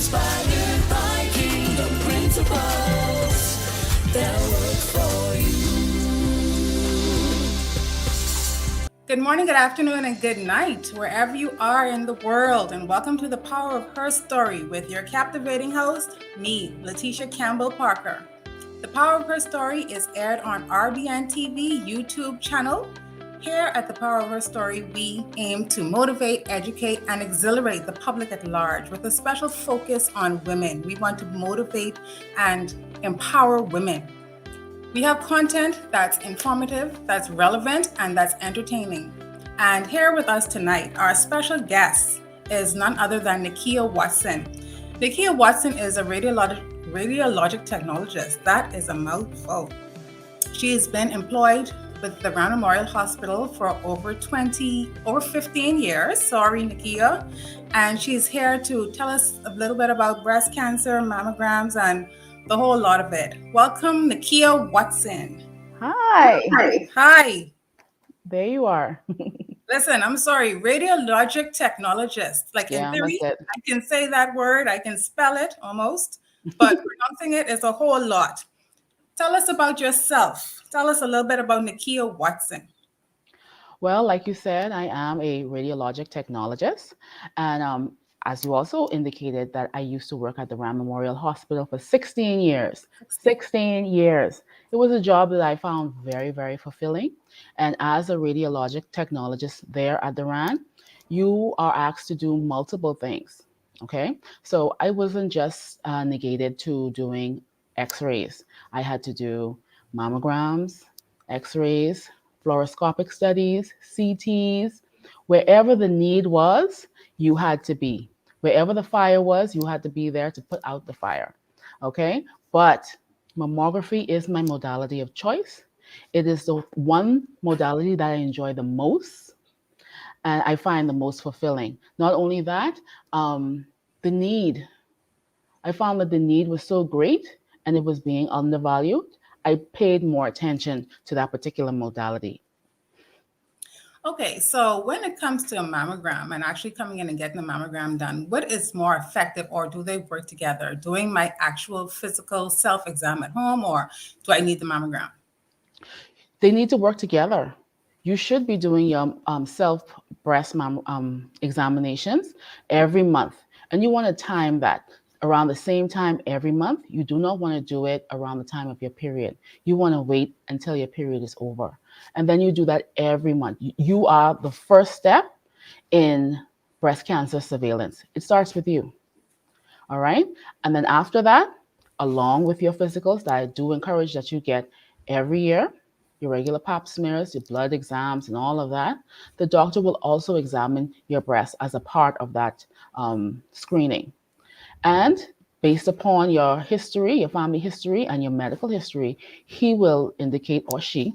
Inspired by kingdom principles that work for you. Good morning, good afternoon, and good night, wherever you are in the world. And welcome to the Power of Her Story with your captivating host, me, Letitia Campbell-Parker. The Power of Her Story is aired on RBNTV YouTube channel. Here at the Power of Her Story, we aim to motivate, educate, and exhilarate the public at large with a special focus on women. We want to motivate and empower women. We have content that's informative, that's relevant, and that's entertaining. And here with us tonight, our special guest is none other than Nikiea Watson. Nikiea Watson is a radiologic technologist. That is a mouthful. She has been employed with the Brown Memorial Hospital for over 15 years. Sorry, Nikiea. And she's here to tell us a little bit about breast cancer, mammograms, and the whole lot of it. Welcome, Nikiea Watson. Hi. Hi. There you are. Listen, I'm sorry, radiologic technologist. Like in theory, that's it. I can say that word, I can spell it almost, but pronouncing it is a whole lot. Tell us about yourself. Tell us a little bit about Nikiea Watson. Well, like you said, I am a radiologic technologist. And as you also indicated, that I used to work at the Brown Memorial Hospital for 16 years. 16 years. It was a job that I found very, very fulfilling. And as a radiologic technologist there at the RAN, you are asked to do multiple things. Okay. So I wasn't just negated to doing x-rays. I had to do mammograms, x-rays, fluoroscopic studies, CTs. Wherever the need was, you had to be. Wherever the fire was, you had to be there to put out the fire. Okay? But mammography is my modality of choice. It is the one modality that I enjoy the most and I find the most fulfilling. Not only that, the need. I found that the need was so great and it was being undervalued. I paid more attention to that particular modality. Okay, so when it comes to a mammogram and actually coming in and getting a mammogram done, what is more effective, or do they work together? Doing my actual physical self-exam at home, or do I need the mammogram? They need to work together. You should be doing your self-breast examinations every month. And you want to time that around the same time every month. You do not want to do it around the time of your period. You want to wait until your period is over. And then you do that every month. You are the first step in breast cancer surveillance. It starts with you. All right. And then after that, along with your physicals that I do encourage that you get every year, your regular pap smears, your blood exams, and all of that, the doctor will also examine your breast as a part of that screening. And based upon your history, your family history, and your medical history, he will indicate, or she,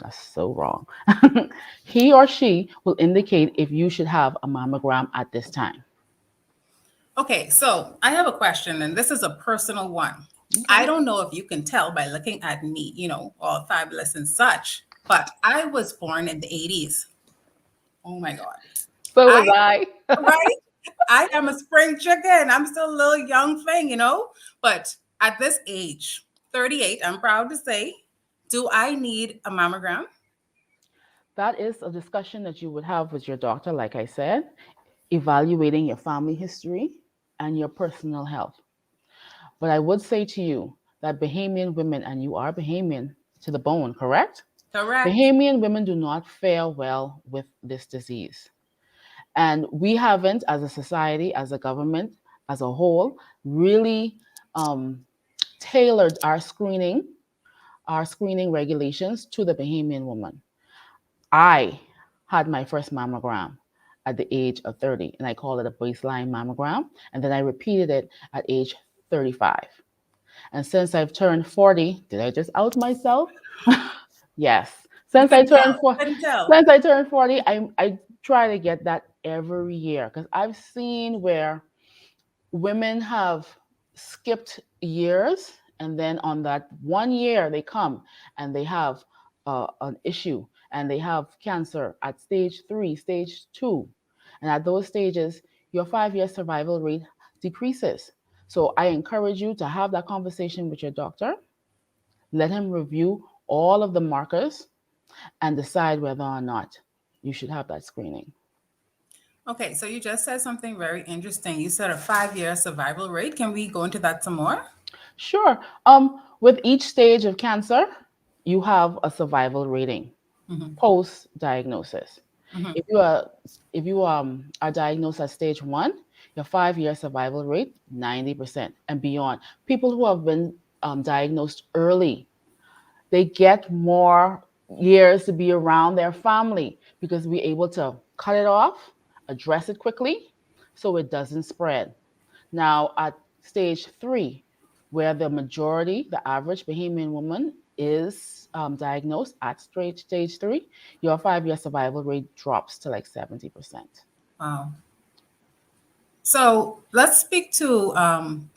that's so wrong, he or she will indicate if you should have a mammogram at this time. Okay, so I have a question, and this is a personal one. Okay. I don't know if you can tell by looking at me, all fabulous and such, but I was born in the 80s. Oh my God. So was I. Right? I am a spring chicken. I'm still a little young thing, but at this age, 38, I'm proud to say, do I need a mammogram? That is a discussion that you would have with your doctor, like I said, evaluating your family history and your personal health. But I would say to you that Bahamian women, and you are Bahamian to the bone, correct? Correct. Bahamian women do not fare well with this disease. And we haven't, as a society, as a government, as a whole, really tailored our screening regulations to the Bahamian woman. I had my first mammogram at the age of 30, and I call it a baseline mammogram. And then I repeated it at age 35. And since I've turned 40, did I just out myself? Yes. Since I turned 40, I try to get that every year because I've seen where women have skipped years, and then on that 1 year they come and they have an issue and they have cancer at stage 3, stage 2. And at those stages, your 5-year survival rate decreases. So I encourage you to have that conversation with your doctor. Let him review all of the markers and decide whether or not you should have that screening. Okay, so you just said something very interesting. You said a 5 year survival rate. Can we go into that some more? Sure. With each stage of cancer, you have a survival rating Mm-hmm. post diagnosis. Mm-hmm. If you are are diagnosed at stage one, your 5 year survival rate 90% and beyond. People who have been diagnosed early, they get more years to be around their family because we're able to cut it off, address it quickly, so it doesn't spread. Now, at stage three, where the majority, the average Bahamian woman is diagnosed at stage three, your 5 year survival rate drops to like 70%. Wow. So let's speak to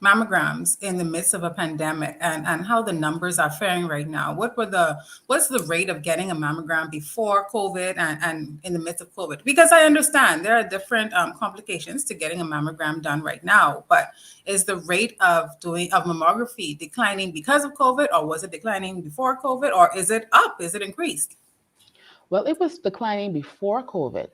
mammograms in the midst of a pandemic and how the numbers are faring right now. What's the rate of getting a mammogram before COVID and in the midst of COVID? Because I understand there are different complications to getting a mammogram done right now, but is the rate of mammography declining because of COVID, or was it declining before COVID, or is it up? Is it increased? Well, it was declining before COVID,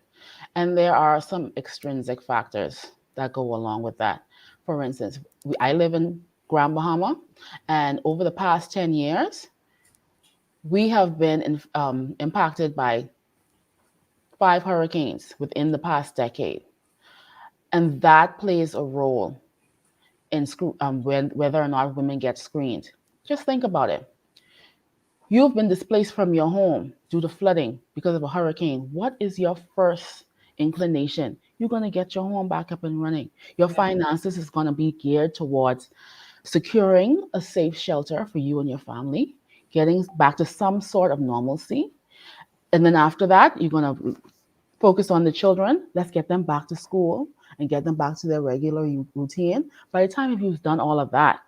and there are some extrinsic factors that go along with that. For instance, I live in Grand Bahama, and over the past 10 years, we have been impacted by 5 hurricanes within the past decade. And that plays a role in whether or not women get screened. Just think about it. You've been displaced from your home due to flooding because of a hurricane. What is your first inclination? You're going to get your home back up and running. Your Yeah. finances is going to be geared towards securing a safe shelter for you and your family, getting back to some sort of normalcy. And then after that, you're going to focus on the children. Let's get them back to school and get them back to their regular routine. By the time you've done all of that,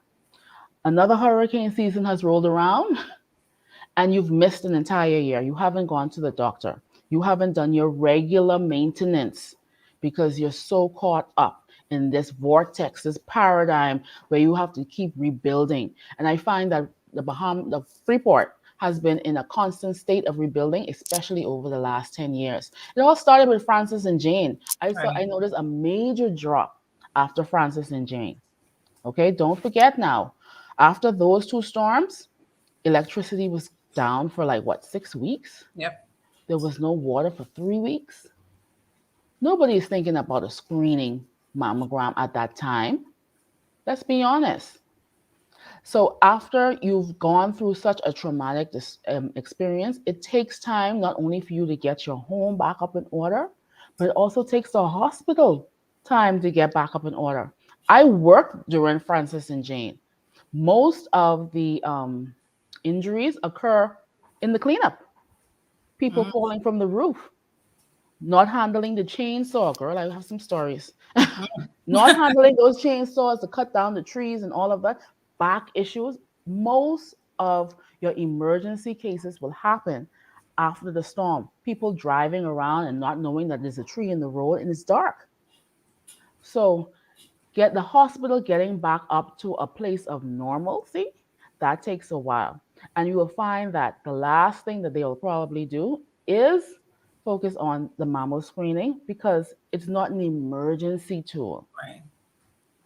another hurricane season has rolled around and you've missed an entire year. You haven't gone to the doctor. You haven't done your regular maintenance because you're so caught up in this vortex, this paradigm where you have to keep rebuilding. And I find that the Freeport has been in a constant state of rebuilding, especially over the last 10 years. It all started with Francis and Jane. I Right. noticed a major drop after Francis and Jane. Okay, don't forget now, after those two storms, electricity was down for like what, 6 weeks? Yep. There was no water for 3 weeks. Nobody is thinking about a screening mammogram at that time. Let's be honest. So, after you've gone through such a traumatic experience, it takes time not only for you to get your home back up in order, but it also takes the hospital time to get back up in order. I worked during Francis and Jane. Most of the injuries occur in the cleanup. People Mhm. falling from the roof, not handling the chainsaw. Girl, I have some stories. Not handling those chainsaws to cut down the trees and all of that. Back issues. Most of your emergency cases will happen after the storm. People driving around and not knowing that there's a tree in the road and it's dark. So get the hospital getting back up to a place of normalcy, that takes a while. And you will find that the last thing that they will probably do is focus on the mammo screening because it's not an emergency tool. Right.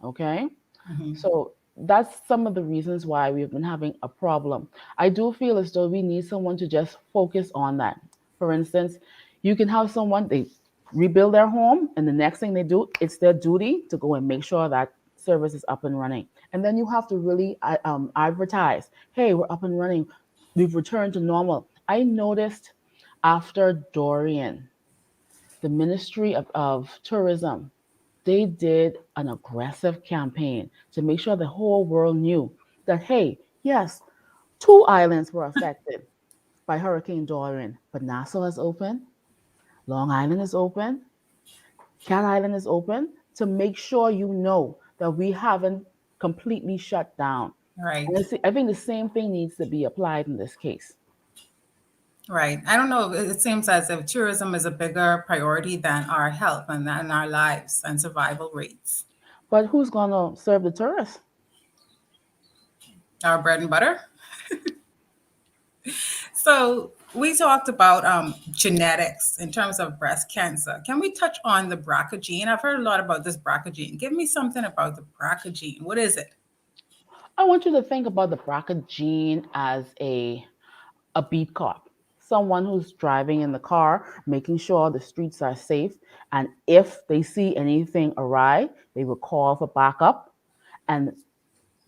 Okay. Mhm. So that's some of the reasons why we've been having a problem. I do feel as though we need someone to just focus on that. For instance, you can have someone, they rebuild their home, and the next thing they do, it's their duty to go and make sure that service is up and running. And then you have to really advertise, hey, we're up and running. We've returned to normal. I noticed after Dorian, the Ministry of Tourism, they did an aggressive campaign to make sure the whole world knew that, hey, yes, two islands were affected by Hurricane Dorian, but Nassau is open, Long Island is open, Cat Island is open to make sure you know that we haven't completely shut down. And Right. I think the same thing needs to be applied in this case. Right. I don't know. It seems as if tourism is a bigger priority than our health and than our lives and survival rates. But who's going to serve the tourists? Our bread and butter. So we talked about genetics in terms of breast cancer. Can we touch on the BRCA gene? I've heard a lot about this BRCA gene. Give me something about the BRCA gene. What is it? I want you to think about the BRCA gene as a beat cop, someone who's driving in the car, making sure the streets are safe. And if they see anything awry, they will call for backup, and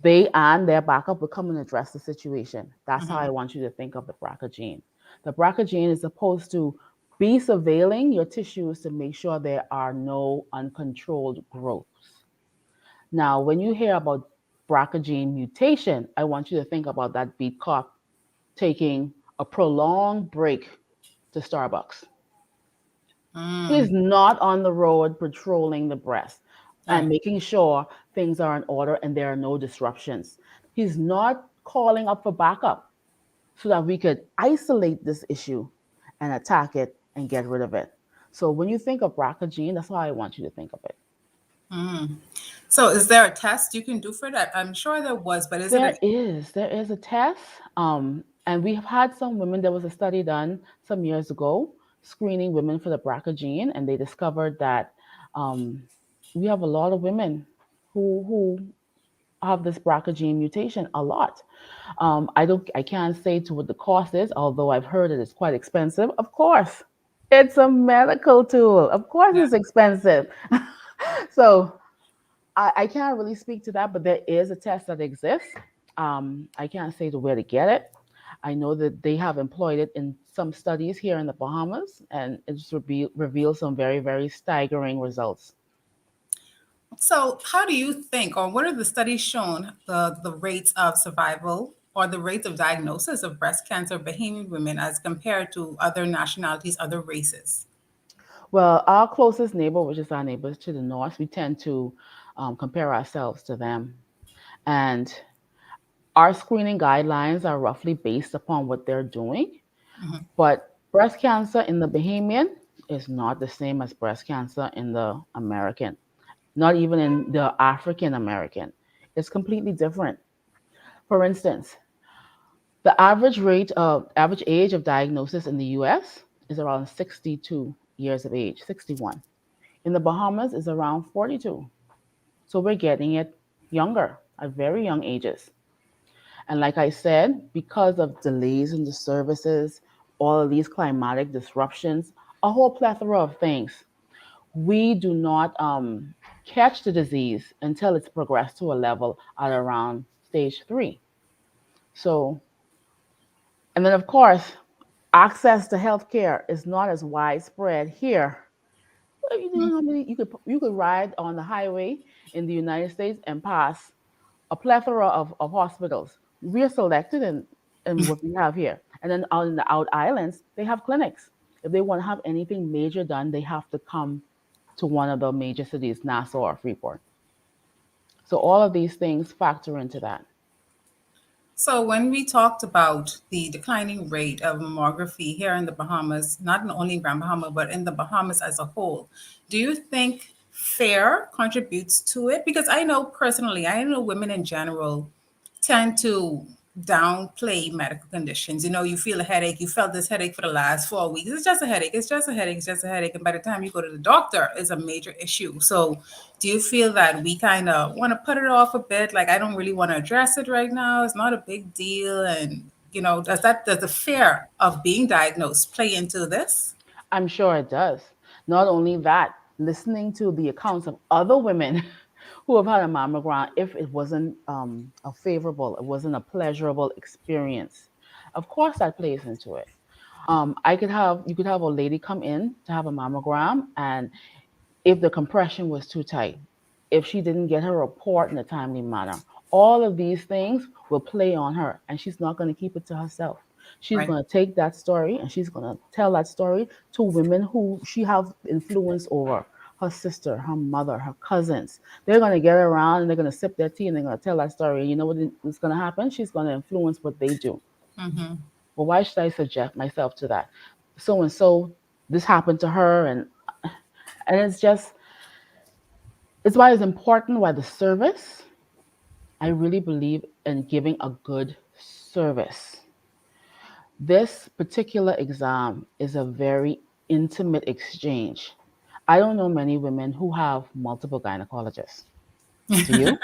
they and their backup will come and address the situation. That's how I Mhm. want you to think of the BRCA gene. The BRCA gene is supposed to be surveilling your tissues to make sure there are no uncontrolled growths. Now, when you hear about BRCA gene mutation, I want you to think about that beat cop taking a prolonged break to Starbucks. He's Mm, not on the road patrolling the breast and right. making sure things are in order and there are no disruptions. He's not calling up for backup so that we could isolate this issue and attack it and get rid of it. So when you think of BRCA gene, that's how I want you to think of it. Mm. So is there a test you can do for that? I'm sure there was, but is it a There is a test, and we have had some women. There was a study done some years ago screening women for the BRCA gene, and they discovered that um, we have a lot of women who have this BRCA gene mutation a lot. I can't say to what the cost is, although I've heard that it's quite expensive. Of course, it's a medical tool. Of course, yeah. it's expensive. So I can't really speak to that, but there is a test that exists. I can't say to where to get it. I know that they have employed it in some studies here in the Bahamas, and it's revealed some very, very staggering results. So how do you think, or what are the studies shown the rates of survival or the rates of diagnosis of breast cancer Bahamian women as compared to other nationalities, other races? Well, our closest neighbor, which is our neighbors to the north, we tend to compare ourselves to them. And our screening guidelines are roughly based upon what they're doing. Mhm. But breast cancer in the Bahamian is not the same as breast cancer in the American, not even in the African American. It's completely different. For instance, the average age of diagnosis in the US is around 62 years of age, 61. In the Bahamas is around 42. So we're getting it younger at very young ages. And like I said, because of delays in the services, all of these climatic disruptions, a whole plethora of things, we do not catch the disease until it's progressed to a level at around stage 3. So, and then of course, access to healthcare is not as widespread here. Well, you know how many you could ride on the highway in the United States and pass a plethora of hospitals. We're selected in what we have here. And then out in the out islands, they have clinics. If they want to have anything major done, they have to come to one of the major cities, Nassau or Freeport. So all of these things factor into that. So when we talked about the declining rate of mammography here in the Bahamas, not only in Grand Bahama, but in the Bahamas as a whole, do you think fear contributes to it? Because I know personally, I know women in general tend to downplay medical conditions. You know, you feel a headache, you felt this headache for the last 4 weeks. It's just a headache, it's just a headache, it's just a headache. And by the time you go to the doctor, it's a major issue. So do you feel that we kind of want to put it off a bit? Like, I don't really want to address it right now. It's not a big deal. And, you know, does the fear of being diagnosed play into this? I'm sure it does. Not only that, listening to the accounts of other women who have had a mammogram, if it wasn't a favorable, it wasn't a pleasurable experience, of course that plays into it. You could have a lady come in to have a mammogram, and if the compression was too tight, if she didn't get her report in a timely manner, all of these things will play on her, and she's not going to keep it to herself. She's Right. going to take that story and she's going to tell that story to women who she has influence over, her sister, her mother, her cousins. They're going to get around and they're going to sip their tea and they're going to tell that story. You know what's going to happen? She's going to influence what they do. Mm-hmm. Well, why should I subject myself to that? So and so, this happened to her, and it's just It's why it's important why the service, I really believe in giving a good service. This particular exam is a very intimate exchange. I don't know many women who have multiple gynecologists. Do you?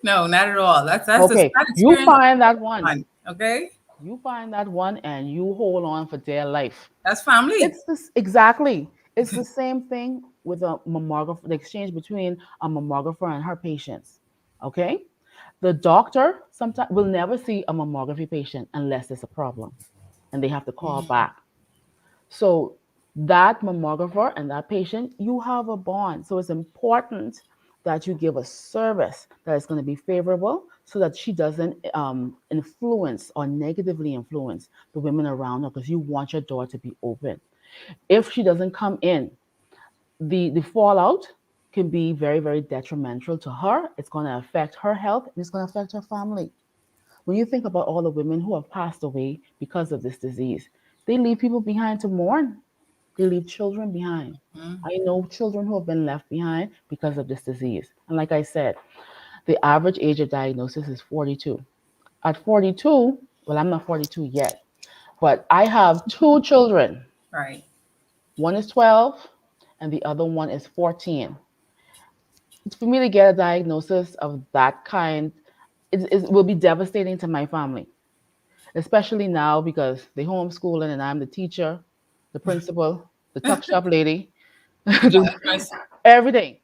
No, not at all. Okay, That you experience find that is one. fun. Okay, You find that one and you hold on for dear life. that's family. It's this exactly. It's the same thing with a mammographer, the exchange between a mammographer and her patients. Okay? The doctor sometimes will never see a mammography patient unless there's a problem and they have to call Mhm. back. So that mammographer and that patient, you have a bond. So it's important that you give a service that is going to be favorable so that she doesn't influence or negatively influence the women around her because you want your door to be open. If she doesn't come in, the fallout can be very, very detrimental to her. It's going to affect her health and it's going to affect her family. When you think about all the women who have passed away because of this disease, they leave people behind to mourn. They leave children behind. Mhm. I know children who have been left behind because of this disease. And like I said, the average age of diagnosis is 42. At 42, well, I'm not 42 yet, but I have two children. Right. One is 12 and the other one is 14. For me to get a diagnosis of that kind, it will be devastating to my family, especially now because they homeschooling and I'm the teacher, the principal, the tuck shop lady, Yeah, nice. everything.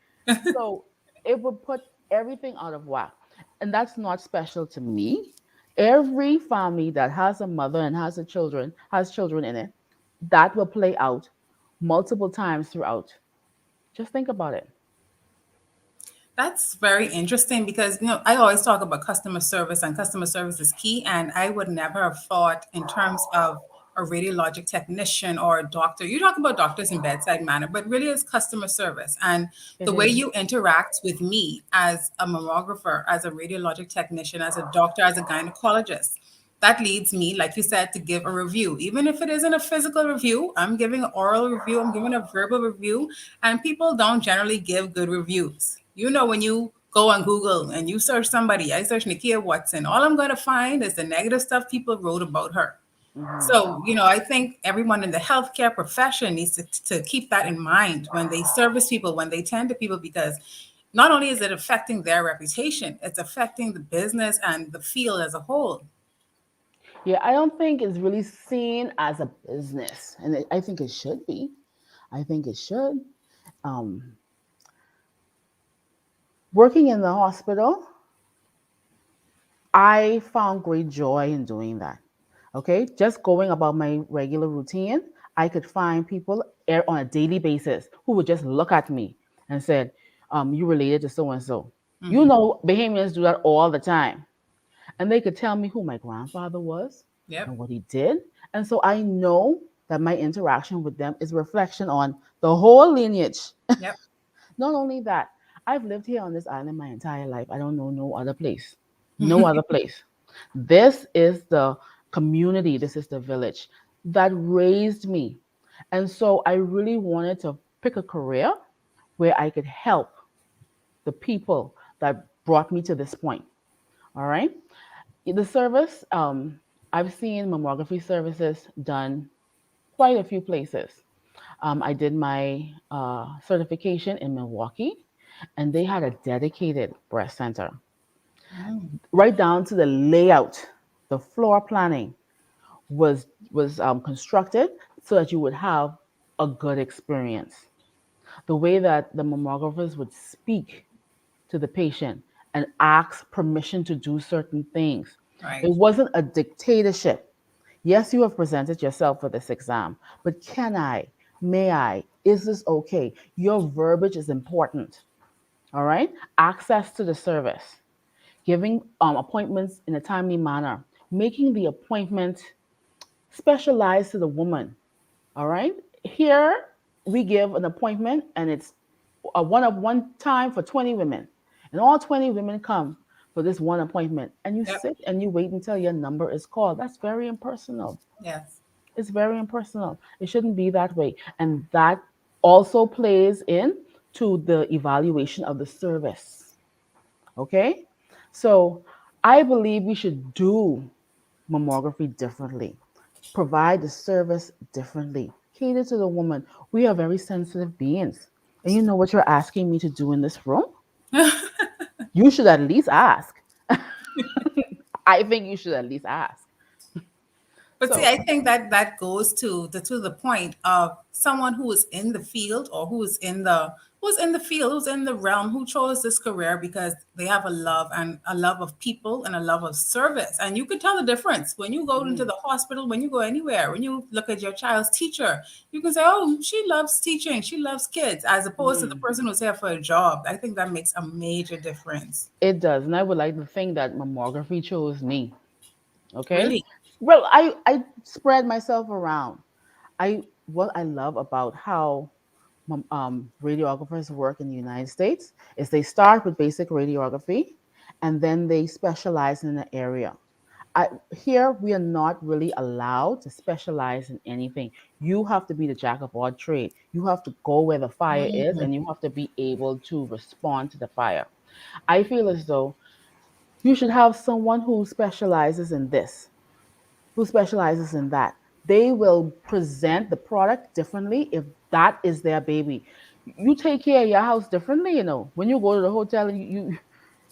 So it would put everything out of whack. And that's not special to me. Every family that has a mother and has children in it, that will play out multiple times throughout. Just think about it. That's very interesting because I always talk about customer service and customer service is key. And I would never have thought in terms of a radiologic technician or a doctor. You talk about doctors in bedside manner, but really it's customer service and the It way is. you interact with me as a mammographer, as a radiologic technician, as a doctor, as a gynecologist. That leads me, like you said, to give a review. Even if it isn't a physical review, I'm giving an oral review, I'm giving a verbal review, and people don't generally give good reviews. When you go on Google and you search somebody, I search Nikiea Watson, all I'm going to find is the negative stuff people wrote about her. Hmm. So, I think everyone in the healthcare profession needs to keep that in mind when they service people, when they tend to people, because not only is it affecting their reputation, it's affecting the business and the field as a whole. Yeah, I don't think it's really seen as a business, and I think it should be. I think it should. Um, Working in the hospital, I found great joy in doing that. Okay, just going about my regular routine, I could find people on a daily basis who would just look at me and said, "You related to so and so." You Hmm. know, Bahamians do that all the time, and they could tell me who my grandfather was Yep. and what he did, and so I know that my interaction with them is a reflection on the whole lineage. Yep. Not only that, I've lived here on this island my entire life. I don't know no other place. No other place. This is the community, this is the village that raised me. And so I really wanted to pick a career where I could help the people that brought me to this point. All right. The service, I've seen mammography services done quite a few places. I did my certification in Milwaukee, and they had a dedicated breast center, Mm. right down to the layout. The floor planning was constructed so that you would have a good experience. The way that the mammographers would speak to the patient and ask permission to do certain things. Right. It wasn't a dictatorship. Yes, you have presented yourself for this exam, but can I? May I? Is this okay? Your verbiage is important. All right. Access to the service, giving appointments in a timely manner, making the appointment specialized to the woman. All right. Here we give an appointment and it's a one time for 20 women. And all 20 women come for this one appointment. And you Yep. sit and you wait until your number is called. That's very impersonal. Yes. It's very impersonal. It shouldn't be that way. And that also plays in to the evaluation of the service. Okay? So I believe we should do mammography differently, provide the service differently, cater to the woman. We are very sensitive beings. And you know what you're asking me to do in this room? You should at least ask. I think you should at least ask. But see, So, I think that that goes to the point of someone who is in the field or who's in the field, who's in the realm, who chose this career because they have a love and a love of people and a love of service. And you can tell the difference when you go into mm, the hospital, when you go anywhere, when you look at your child's teacher, you can say, "Oh, she loves teaching, she loves kids," as opposed to the mm, person who's here for a job. I think that makes a major difference. it does. And I would like to think that mammography chose me. Okay? Really. Well, I spread myself around. What I love about how radiographers work in the United States is they start with basic radiography and then they specialize in an area. Here, we are not really allowed to specialize in anything. You have to be the jack of all trade. You have to go where the fire is and you have to be able to respond to the fire. I feel as though you should have someone who specializes in this, who specializes in that. They will present the product differently if that is their baby. You take care of your house differently, you know. When you go to the hotel, you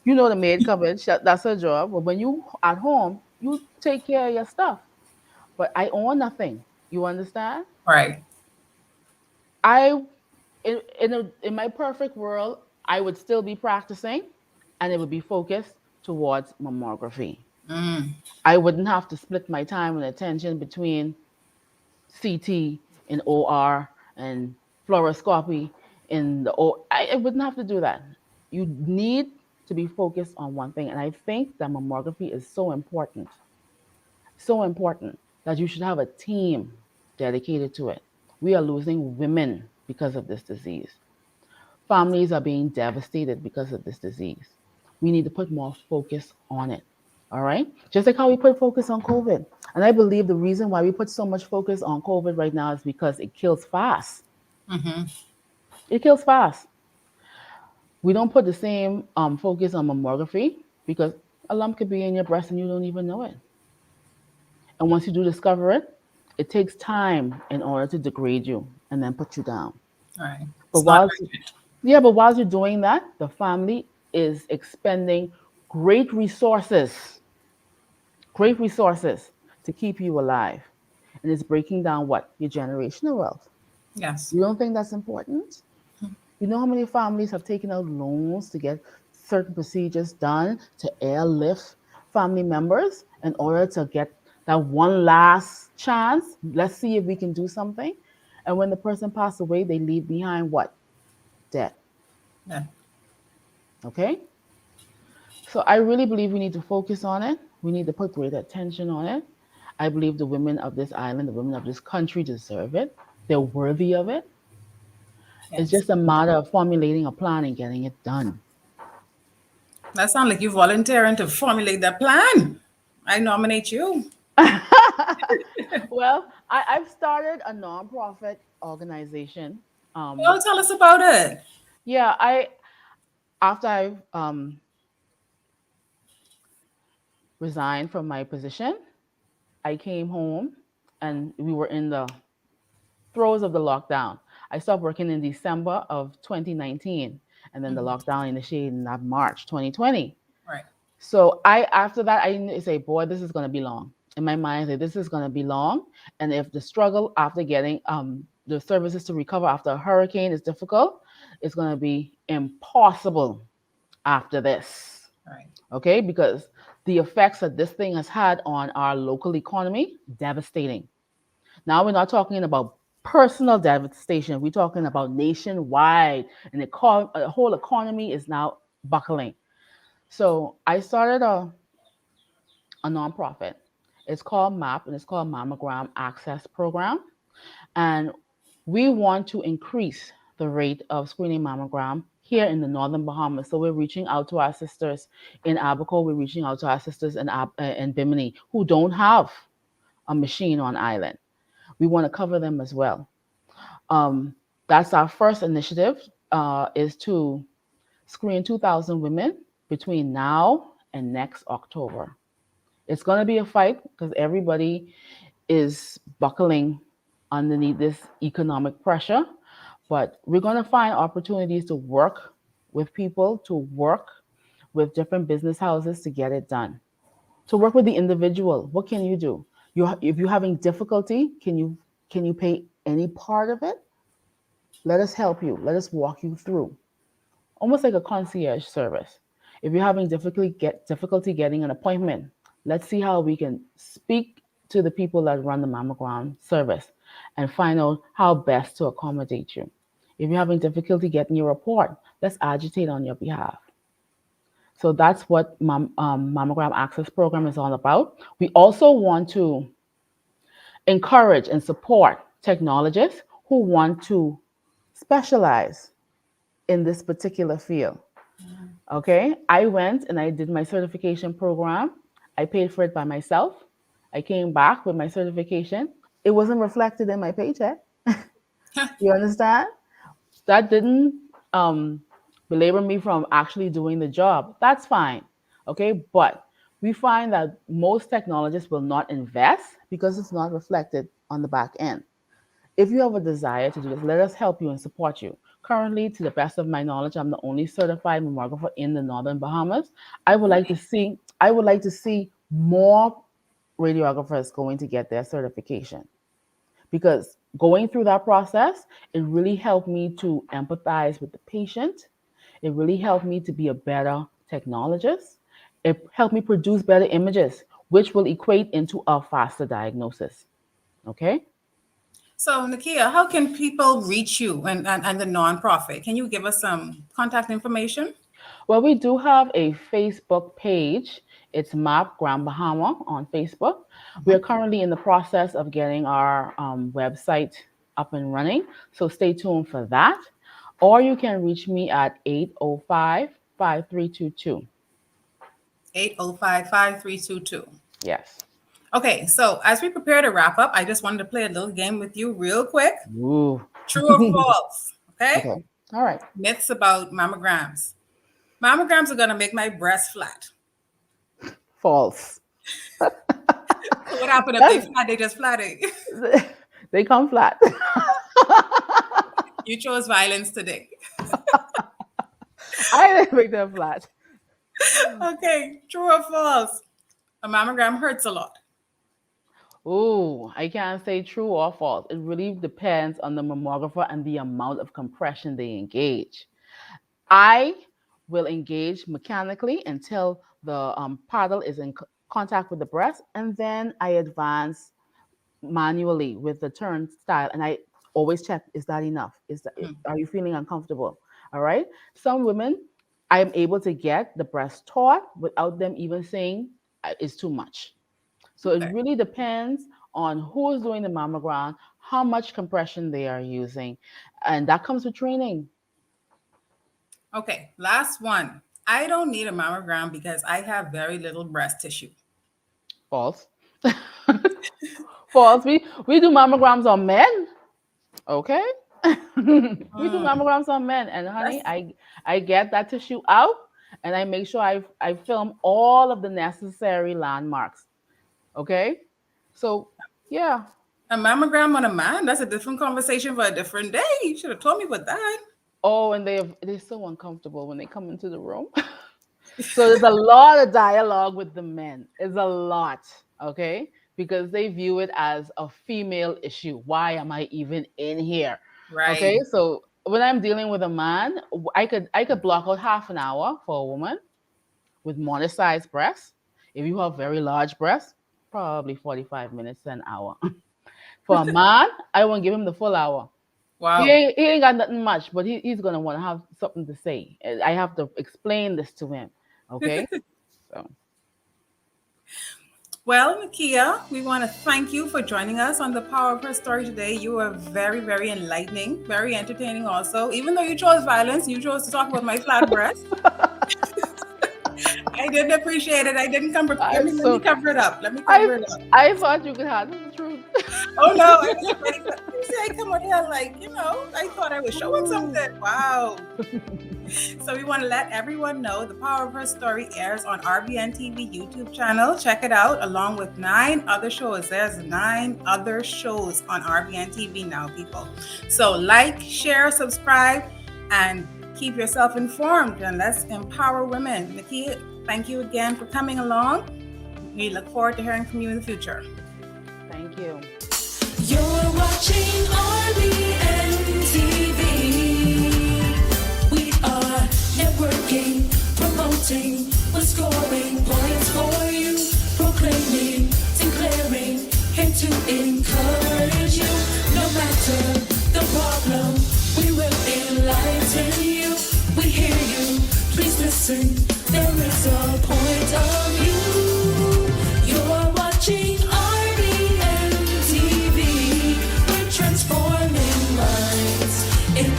know the maid covered, that's her job. But when you at home, you take care of your stuff. But I own nothing. You understand? Right. I in my perfect world, I would still be practicing and it would be focused towards mammography. I wouldn't have to split my time and attention between CT and OR and fluoroscopy in the I wouldn't have to do that. You need to be focused on one thing. And I think that mammography is so important that you should have a team dedicated to it. We are losing women because of this disease. Families are being devastated because of this disease. We need to put more focus on it. All right? Just like how we put focus on COVID. And I believe the reason why we put so much focus on COVID right now is because it kills fast. It kills fast. We don't put the same focus on mammography because a lump could be in your breast and you don't even know it. And once you do discover it, it takes time in order to degrade you and then put you down. Right. But It's not while urgent. Yeah, but while you're doing that, the family is expending great great resources to keep you alive. And it's breaking down what? Your generational wealth. Yes. You don't think that's important? You know how many families have taken out loans to get certain procedures done to airlift family members in order to get that one last chance? Let's see if we can do something. And when the person passed away, they leave behind what? Debt. Yeah. Okay? So I really believe we need to focus on it. We need to put great attention on it. I believe the women of this island, the women of this country deserve it. They're worthy of it. It's Yes. just a matter of formulating a plan and getting it done. That sounds like you volunteering to formulate that plan. I nominate you. Well, I've started a nonprofit organization. Well, tell us about it. Yeah, after I resigned from my position, I came home and we were in the throes of the lockdown. I stopped working in December of 2019, and then the lockdown initiated in March 2020. Right. So after that, I say, boy, this is going to be long. In my mind, I say, this is going to be long. And if the struggle after getting the services to recover after a hurricane is difficult, it's going to be impossible after this. Right. Okay, because the effects that this thing has had on our local economy, devastating. Now we're not talking about personal devastation. We're talking about nationwide, and the whole economy is now buckling. So I started a nonprofit. It's called MAP, and it's called Mammogram Access Program. And we want to increase the rate of screening mammogram here in the Northern Bahamas. So we're reaching out to our sisters in Abaco. We're reaching out to our sisters in Bimini who don't have a machine on island. We want to cover them as well. That's our first initiative. is to screen 2,000 women between now and next October. It's going to be a fight because everybody is buckling underneath this economic pressure, but we're going to find opportunities to work with people, to work with different business houses to get it done. To work with the individual, what can you do? If you're having difficulty, can you pay any part of it? Let us help you. Let us walk you through. Almost like a concierge service. If you're having difficulty getting an appointment, let's see how we can speak to the people that run the mammogram service and find out how best to accommodate you. If you're having difficulty getting your report, let's agitate on your behalf. So that's what Mammogram Access Program is all about. We also want to encourage and support technologists who want to specialize in this particular field. Okay, I went and I did my certification program. I paid for it by myself. I came back with my certification. It wasn't reflected in my paycheck. You understand? That didn't belabor me from actually doing the job. That's fine. Okay, but we find that most technologists will not invest because it's not reflected on the back end. If you have a desire to do this, let us help you and support you. Currently, to the best of my knowledge, I'm the only certified mammographer in the Northern Bahamas. I would like to see more radiographers going to get their certification, because going through that process, it really helped me to empathize with the patient. It really helped me to be a better technologist. It helped me produce better images, which will equate into a faster diagnosis. Okay? So, Nikiea, how can people reach you and the nonprofit? Can you give us some contact information? Well, we do have a Facebook page. It's MAP Grand Bahama on Facebook. We are currently in the process of getting our website up and running, so stay tuned for that. Or you can reach me at 805-5322. 805-5322. Yes. Okay, so as we prepare to wrap up, I just wanted to play a little game with you real quick. Ooh. True or false? Okay? Okay. All right. Myths about mammograms. Mammograms are going to make my breast flat. False. So what happened if they flat? They just flatting. They come flat. You chose violence today. I didn't make them flat. Okay, true or false? A mammogram hurts a lot. Ooh, I can't say true or false. It really depends on the mammographer and the amount of compression they engage. I will engage mechanically until the paddle is in contact with the breast, and then I advance manually with the turn style, and I always check, is that enough? Are you feeling uncomfortable? All right. Some women, I am able to get the breast taut without them even saying it's too much. So Okay. it really depends on who is doing the mammogram, how much compression they are using, and that comes with training. Okay, last one. I don't need a mammogram because I have very little breast tissue. False. False. We do mammograms on men. Okay. We do mammograms on men, and honey, I get that tissue out, and I make sure I film all of the necessary landmarks. Okay. So yeah. A mammogram on a man? That's a different conversation for a different day. You should have told me about that. Oh, and they're so uncomfortable when they come into the room. So there's a lot of dialogue with the men. It's a lot, okay? Because they view it as a female issue. Why am I even in here? Right. Okay, so when I'm dealing with a man, I could block out half an hour for a woman with modest sized breasts. If you have very large breasts, probably 45 minutes to an hour. For a man, I won't give him the full hour. Wow. He ain't got nothing much, but he's gonna want to have something to say. I have to explain this to him. Okay. So. Well, Nikiea, we want to thank you for joining us on The Power of Her Story today. You were very, very enlightening, very entertaining also. Even though you chose violence, you chose to talk about my flat breast. I didn't appreciate it. I didn't come prepared. Let me cover it up. I thought you could handle the truth. Oh no, I was ready. You say I come on here like, I thought I was showing something. Wow. So we want to let everyone know the Power of Her Story airs on RBNTV YouTube channel. Check it out along with 9 other shows. There's 9 other shows on RBNTV now, people. So like, share, subscribe, and keep yourself informed. And let's empower women. Nikiea, thank you again for coming along. We look forward to hearing from you in the future. Thank you. You're watching RBNTV. We are networking, promoting, we're scoring points for you, proclaiming, declaring, here to encourage you. No matter the problem, we will enlighten you. We hear you, please listen.